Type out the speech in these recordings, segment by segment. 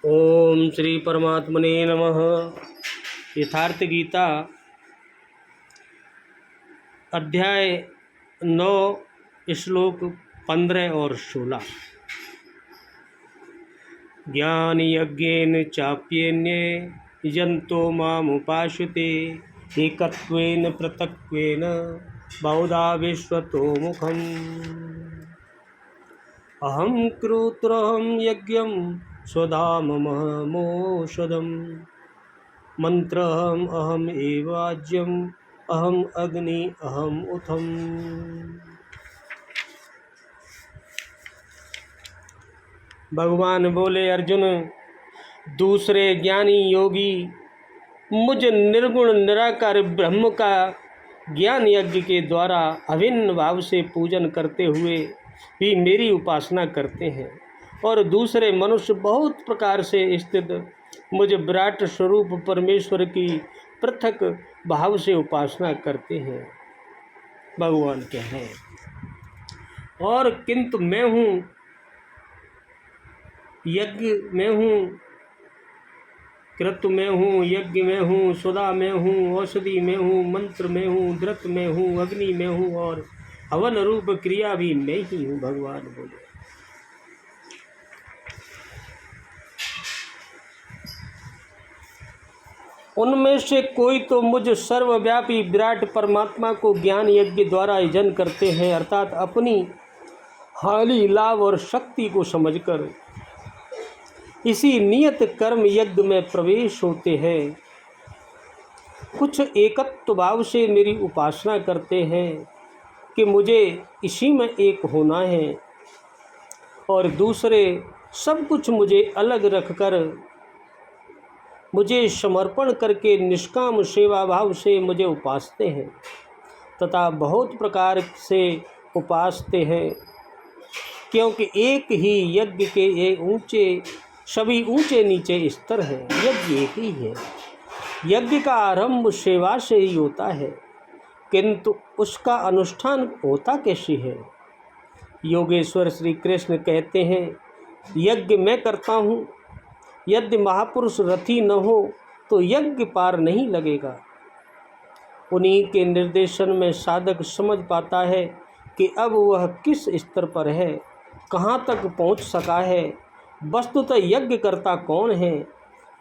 ओम श्री परमात्मने नमः। यथार्थ गीता अध्याय 9 श्लोक 15 और 16। ज्ञान यज्ञेन चाप्येन्ये यजन्तो मामुपाश्रिते एकत्वेन पृथक्त्वेन बहुधा विश्वतो मुखम्। अहं कृत्रहं यज्ञं स्वधाममहमोषधम् मंत्रहम अहम एवाज्यम अहम अग्नि अहम उथम। भगवान बोले, अर्जुन, दूसरे ज्ञानी योगी मुझ निर्गुण निराकार ब्रह्म का ज्ञान यज्ञ के द्वारा अभिन्न भाव से पूजन करते हुए भी मेरी उपासना करते हैं, और दूसरे मनुष्य बहुत प्रकार से स्थित मुझ विराट स्वरूप परमेश्वर की पृथक भाव से उपासना करते हैं। भगवान के हैं और किंतु मैं हूँ, यज्ञ में हूँ, कृत में हूँ, यज्ञ में हूँ, सुधा में हूँ, औषधि में हूँ, मंत्र में हूँ, धृत में हूँ, अग्नि में हूँ और हवन रूप क्रिया भी मैं ही हूँ। भगवान बोले, उनमें से कोई तो मुझ सर्वव्यापी विराट परमात्मा को ज्ञान यज्ञ द्वारा यजन करते हैं, अर्थात अपनी हानि लाभ और शक्ति को समझकर इसी नियत कर्म यज्ञ में प्रवेश होते हैं। कुछ एकत्व भाव से मेरी उपासना करते हैं कि मुझे इसी में एक होना है, और दूसरे सब कुछ मुझे अलग रखकर मुझे समर्पण करके निष्काम सेवा भाव से मुझे उपासते हैं तथा बहुत प्रकार से उपासते हैं, क्योंकि एक ही यज्ञ के ये सभी ऊंचे नीचे स्तर हैं। यज्ञ एक ही है। यज्ञ का आरंभ सेवा से ही होता है, किंतु उसका अनुष्ठान होता कैसे है? योगेश्वर श्री कृष्ण कहते हैं, यज्ञ मैं करता हूँ, यदि महापुरुष रथी न हो तो यज्ञ पार नहीं लगेगा। उन्हीं के निर्देशन में साधक समझ पाता है कि अब वह किस स्तर पर है, कहाँ तक पहुँच सका है, वस्तुतः यज्ञ करता कौन है।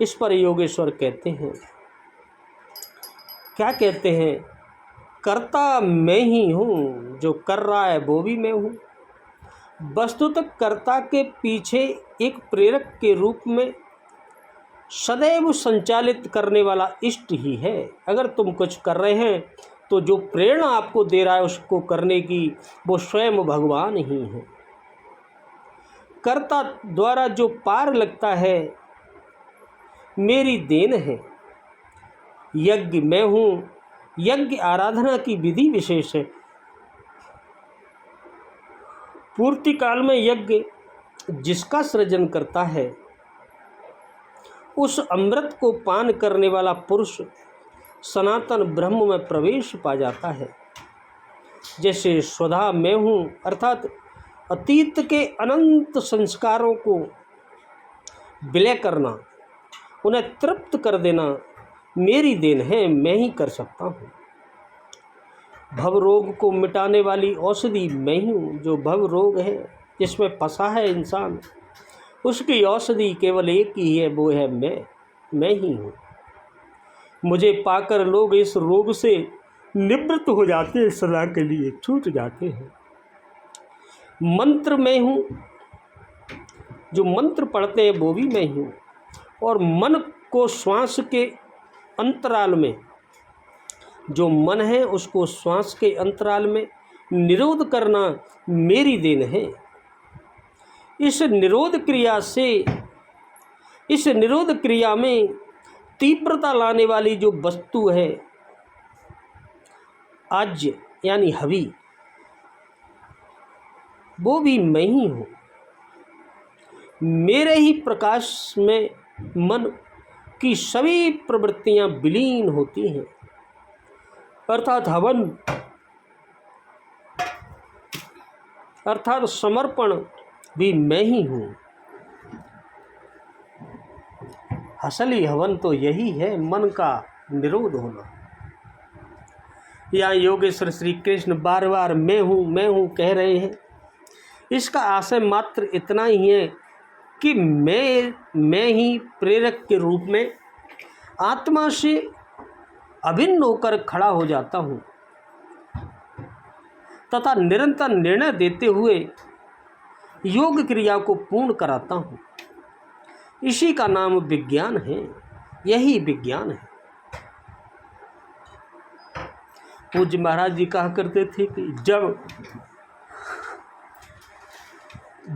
इस पर योगेश्वर कहते हैं, क्या कहते हैं? कर्ता मैं ही हूँ, जो कर रहा है वो भी मैं हूँ। वस्तुतः कर्ता के पीछे एक प्रेरक के रूप में सदैव संचालित करने वाला इष्ट ही है। अगर तुम कुछ कर रहे हैं तो जो प्रेरणा आपको दे रहा है उसको करने की, वो स्वयं भगवान ही है। कर्ता द्वारा जो पार लगता है मेरी देन है। यज्ञ मैं हूँ, यज्ञ आराधना की विधि विशेष है। पूर्ति काल में यज्ञ जिसका सृजन करता है, उस अमृत को पान करने वाला पुरुष सनातन ब्रह्म में प्रवेश पा जाता है। जैसे स्वधा मैं हूँ, अर्थात अतीत के अनंत संस्कारों को विलय करना, उन्हें तृप्त कर देना मेरी देन है, मैं ही कर सकता हूँ। भव रोग को मिटाने वाली औषधि मैं ही हूँ। जो भव रोग है, जिसमें फंसा है इंसान, उसकी औषधि केवल एक ही है, वो है मैं ही हूँ। मुझे पाकर लोग इस रोग से निवृत्त हो जाते हैं, सदा के लिए छूट जाते हैं। मंत्र मैं हूँ, जो मंत्र पढ़ते हैं वो भी मैं ही हूँ, और मन को श्वास के अंतराल में, जो मन है उसको श्वास के अंतराल में निरोध करना मेरी देन है। इस निरोध क्रिया में तीव्रता लाने वाली जो वस्तु है, आज्य यानी हवि, वो भी मैं ही हूँ। मेरे ही प्रकाश में मन की सभी प्रवृत्तियां विलीन होती हैं, अर्थात हवन अर्थात समर्पण भी मैं ही हूँ। असली हवन तो यही है, मन का निरोध होना। यहाँ योगेश्वर श्री कृष्ण बार बार मैं हूँ कह रहे हैं। इसका आशय मात्र इतना ही है कि मैं ही प्रेरक के रूप में आत्मा से अभिन्न होकर खड़ा हो जाता हूँ तथा निरंतर निर्णय देते हुए योग क्रिया को पूर्ण कराता हूँ। इसी का नाम विज्ञान है, यही विज्ञान है। पूज्य महाराज जी कहा करते थे कि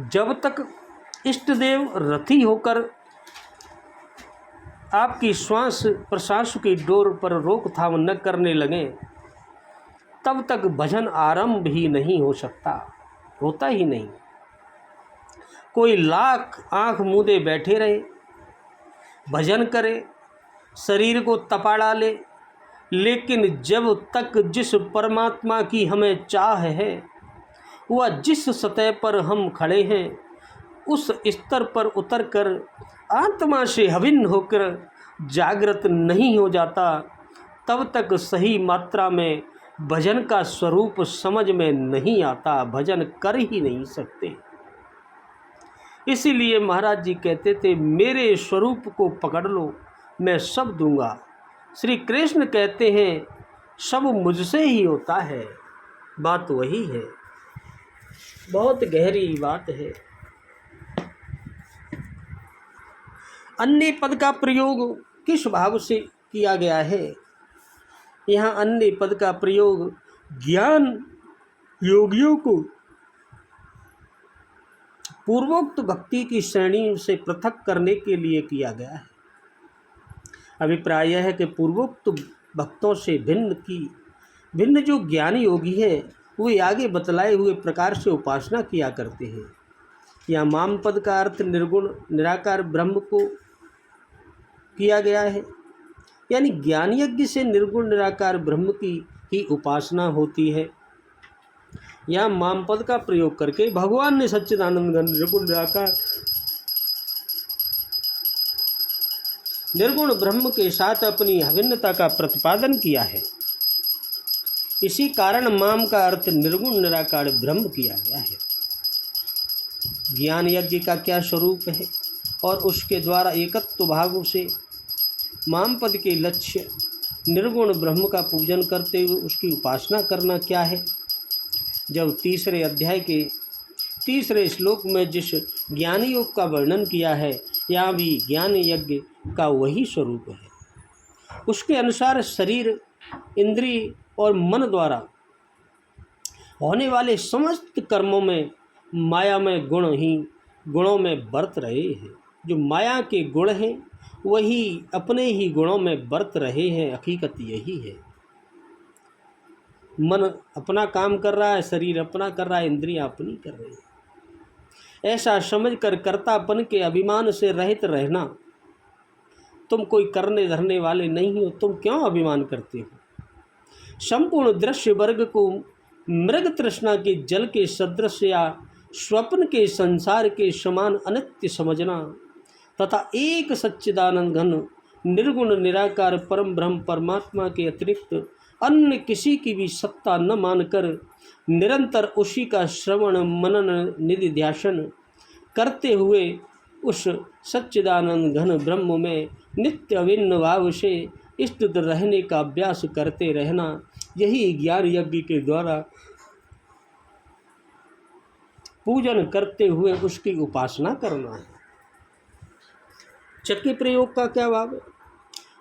जब तक इष्ट देव रथी होकर आपकी श्वास प्रश्वास की डोर पर रोकथाम न करने लगे, तब तक भजन आरंभ ही नहीं हो सकता, होता ही नहीं। कोई लाख आंख मूंदे बैठे रहे, भजन करे, शरीर को तपा डाले, लेकिन जब तक जिस परमात्मा की हमें चाह है, वह जिस सतह पर हम खड़े हैं उस स्तर पर उतरकर आत्मा से अभिन्न होकर जागृत नहीं हो जाता, तब तक सही मात्रा में भजन का स्वरूप समझ में नहीं आता, भजन कर ही नहीं सकते। इसीलिए महाराज जी कहते थे, मेरे स्वरूप को पकड़ लो, मैं सब दूंगा। श्री कृष्ण कहते हैं, सब मुझसे ही होता है। बात वही है, बहुत गहरी बात है। अन्य पद का प्रयोग किस भाव से किया गया है? यहाँ अन्य पद का प्रयोग ज्ञान योगियों को पूर्वोक्त भक्ति की श्रेणी से पृथक करने के लिए किया गया है। अभिप्राय यह है कि पूर्वोक्त भक्तों से भिन्न जो ज्ञानी योगी है, वे आगे बतलाए हुए प्रकार से उपासना किया करते हैं। यहाँ माम पद का अर्थ निर्गुण निराकार ब्रह्म को किया गया है, यानी ज्ञान यज्ञ से निर्गुण निराकार ब्रह्म की ही उपासना होती है। यहाँ माम पद का प्रयोग करके भगवान ने सच्चिदानंद घन निर्गुण ब्रह्म के साथ अपनी अभिन्नता का प्रतिपादन किया है। इसी कारण माम का अर्थ निर्गुण निराकार ब्रह्म किया गया है। ज्ञान यज्ञ का क्या स्वरूप है और उसके द्वारा एकत्व भाव से माम पद के लक्ष्य निर्गुण ब्रह्म का पूजन करते हुए उसकी उपासना करना क्या है? जब तीसरे अध्याय के तीसरे श्लोक में जिस ज्ञान योग का वर्णन किया है, यहाँ भी ज्ञान यज्ञ का वही स्वरूप है। उसके अनुसार शरीर, इंद्रिय और मन द्वारा होने वाले समस्त कर्मों में माया में गुणों में बरत रहे हैं। जो माया के गुण हैं वही अपने ही गुणों में बरत रहे हैं। हकीकत यही है। मन अपना काम कर रहा है, शरीर अपना कर रहा है, इंद्रियां अपनी कर रही है। ऐसा समझकर कर्तापन के अभिमान से रहित रहना। तुम कोई करने धरने वाले नहीं हो, तुम क्यों अभिमान करते हो? संपूर्ण दृश्य वर्ग को मृग तृष्णा के जल के सदृश या स्वप्न के संसार के समान अनित्य समझना तथा एक सच्चिदानंद घन निर्गुण निराकार परम ब्रह्म परमात्मा के अतिरिक्त अन्य किसी की भी सत्ता न मानकर निरंतर उसी का श्रवण मनन निधिध्यासन करते हुए उस सच्चिदानंद घन ब्रह्म में नित्य अभिन्न भाव से स्थित रहने का अभ्यास करते रहना, यही ज्ञान यज्ञ के द्वारा पूजन करते हुए उसकी उपासना करना है। चक्की प्रयोग का क्या भाव है?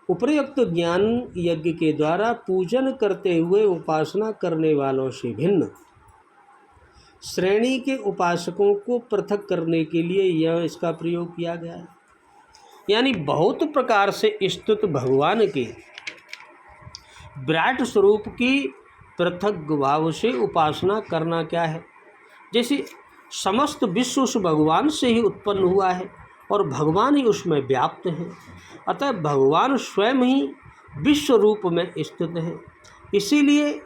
उपर्युक्त ज्ञान यज्ञ के द्वारा पूजन करते हुए उपासना करने वालों से भिन्न श्रेणी के उपासकों को पृथक करने के लिए यह इसका प्रयोग किया गया है। यानी बहुत प्रकार से स्थित भगवान के विराट स्वरूप की पृथक भाव से उपासना करना क्या है? जैसे समस्त विश्व उस भगवान से ही उत्पन्न हुआ है और भगवान ही उसमें व्याप्त है, अतः भगवान स्वयं ही विश्व रूप में स्थित है। इसीलिए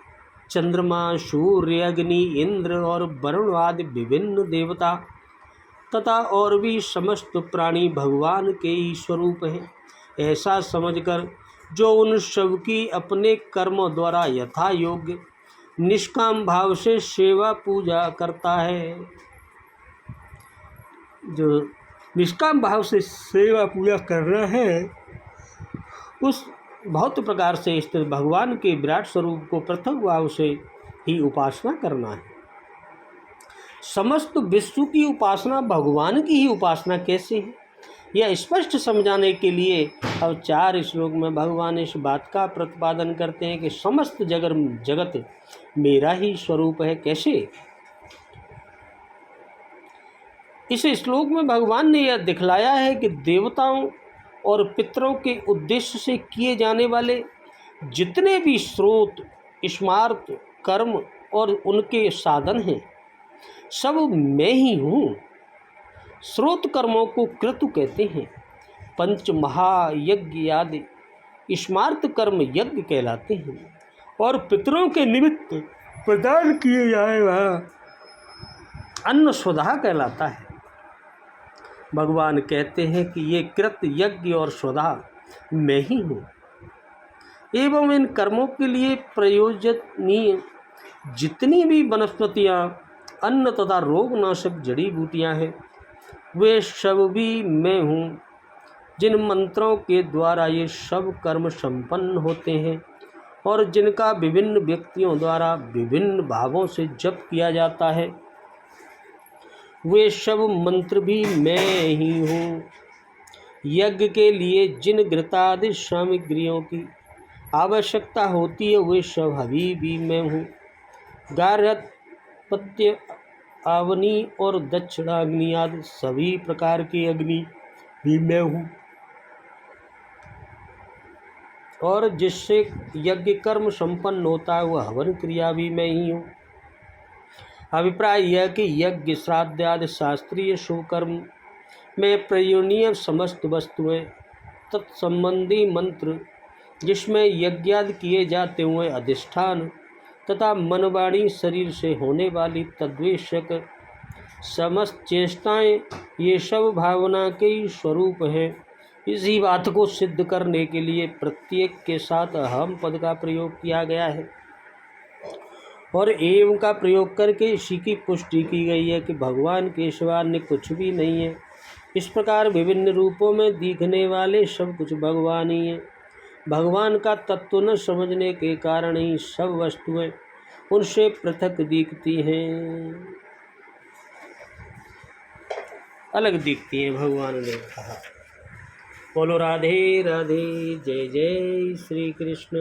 चंद्रमा, सूर्य, अग्नि, इंद्र और वरुण आदि विभिन्न देवता तथा और भी समस्त प्राणी भगवान के ही स्वरूप हैं। ऐसा समझकर जो उन सब की अपने कर्मों द्वारा यथा योग्य निष्काम भाव से सेवा पूजा करता है, जो निष्काम भाव से सेवा पूजा करना है, उस बहुत प्रकार से स्थित भगवान के विराट स्वरूप को पृथक भाव से ही उपासना करना है। समस्त विश्व की उपासना भगवान की ही उपासना कैसे है, यह स्पष्ट समझाने के लिए अब 4 श्लोक में भगवान इस बात का प्रतिपादन करते हैं कि समस्त जगत मेरा ही स्वरूप है। कैसे? इस श्लोक में भगवान ने यह दिखलाया है कि देवताओं और पितरों के उद्देश्य से किए जाने वाले जितने भी स्रोत, स्मार्त, कर्म और उनके साधन हैं, सब मैं ही हूँ। स्रोत कर्मों को क्रतु कहते हैं। पंच महायज्ञ आदि स्मार्त कर्म यज्ञ कहलाते हैं और पितरों के निमित्त प्रदान किए जाने वाला अन्न स्वधा कहलाता है। भगवान कहते हैं कि ये कृत, यज्ञ और स्वधा मैं ही हूँ एवं इन कर्मों के लिए प्रयोजनीय जितनी भी वनस्पतियाँ, अन्न तथा रोगनाशक जड़ी बूटियाँ हैं, वे सब भी मैं हूँ। जिन मंत्रों के द्वारा ये सब कर्म संपन्न होते हैं और जिनका विभिन्न व्यक्तियों द्वारा विभिन्न भावों से जप किया जाता है, वे सब मंत्र भी मैं ही हूँ। यज्ञ के लिए जिन घृतादि सामग्रियों की आवश्यकता होती है, वे सब हवि भी मैं हूँ। गार्हपत्य, आवनी और दक्षिणाग्नि आदि सभी प्रकार की अग्नि भी मैं हूँ और जिससे यज्ञ कर्म संपन्न होता है, वह हवन क्रिया भी मैं ही हूँ। अभिप्राय यह कि यज्ञ, श्राद्ध आदि शास्त्रीय शुभ कर्म में प्रयोजनीय समस्त वस्तुएं, तत्संबंधी मंत्र, जिसमें यज्ञादि किए जाते हुए अधिष्ठान तथा मनवाणी शरीर से होने वाली तद्विषयक समस्त चेष्टाएं, ये सब भावना के ही स्वरूप हैं। इसी बात को सिद्ध करने के लिए प्रत्येक के साथ अहम पद का प्रयोग किया गया है और एवं का प्रयोग करके इसी की पुष्टि की गई है कि भगवान के सिवा अन्य कुछ भी नहीं है। इस प्रकार विभिन्न रूपों में दिखने वाले सब कुछ भगवान ही है। भगवान का तत्व न समझने के कारण ही सब वस्तुएं उनसे पृथक दिखती हैं, अलग दिखती हैं। भगवान ने कहा। बोलो राधे राधे, जय जय श्री कृष्ण।